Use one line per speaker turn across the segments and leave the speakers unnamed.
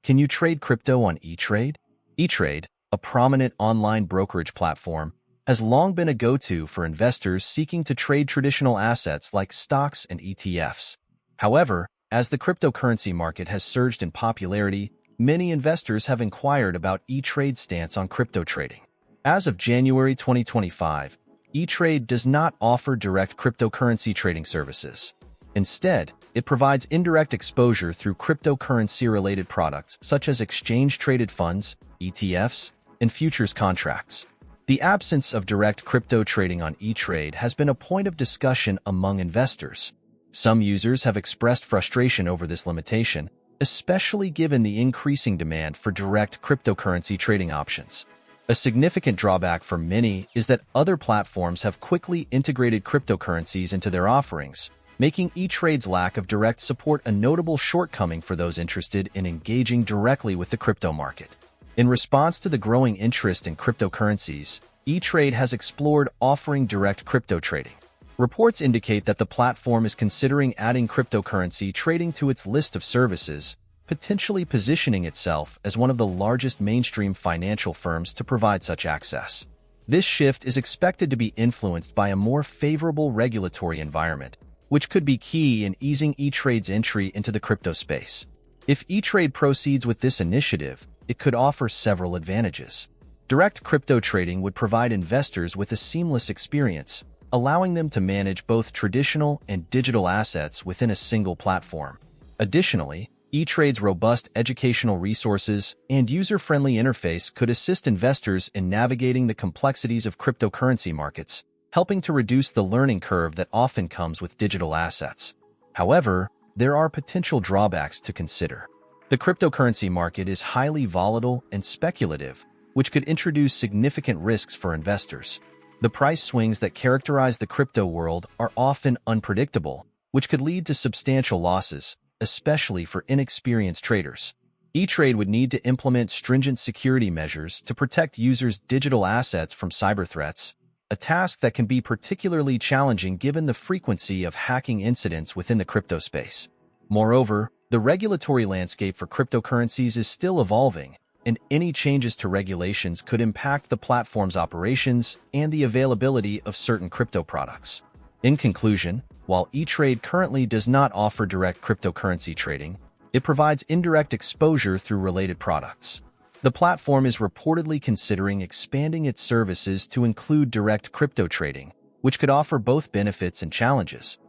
Can you trade crypto on eTrade? eTrade, a prominent online brokerage platform, has long been a go-to for investors seeking to trade traditional assets like stocks and ETFs. However, as the cryptocurrency market has surged in popularity, many investors have inquired about eTrade's stance on crypto trading. As of January 2025, eTrade does not offer direct cryptocurrency trading services. Instead, it provides indirect exposure through cryptocurrency-related products such as exchange-traded funds, ETFs, and futures contracts. The absence of direct crypto trading on eTrade has been a point of discussion among investors. Some users have expressed frustration over this limitation, especially given the increasing demand for direct cryptocurrency trading options. A significant drawback for many is that other platforms have quickly integrated cryptocurrencies into their offerings, making eTrade's lack of direct support a notable shortcoming for those interested in engaging directly with the crypto market. In response to the growing interest in cryptocurrencies, eTrade has explored offering direct crypto trading. Reports indicate that the platform is considering adding cryptocurrency trading to its list of services, potentially positioning itself as one of the largest mainstream financial firms to provide such access. This shift is expected to be influenced by a more favorable regulatory environment, which could be key in easing eTrade's entry into the crypto space. If eTrade proceeds with this initiative, it could offer several advantages. Direct crypto trading would provide investors with a seamless experience, allowing them to manage both traditional and digital assets within a single platform. Additionally, eTrade's robust educational resources and user-friendly interface could assist investors in navigating the complexities of cryptocurrency markets, helping to reduce the learning curve that often comes with digital assets. However, there are potential drawbacks to consider. The cryptocurrency market is highly volatile and speculative, which could introduce significant risks for investors. The price swings that characterize the crypto world are often unpredictable, which could lead to substantial losses, especially for inexperienced traders. eTrade would need to implement stringent security measures to protect users' digital assets from cyber threats, a task that can be particularly challenging given the frequency of hacking incidents within the crypto space. Moreover, the regulatory landscape for cryptocurrencies is still evolving, and any changes to regulations could impact the platform's operations and the availability of certain crypto products. In conclusion, while eTrade currently does not offer direct cryptocurrency trading, it provides indirect exposure through related products. The platform is reportedly considering expanding its services to include direct crypto trading, which could offer both benefits and challenges.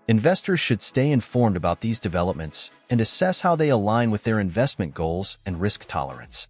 Investors should stay informed about these developments and assess how they align with their investment goals and risk tolerance.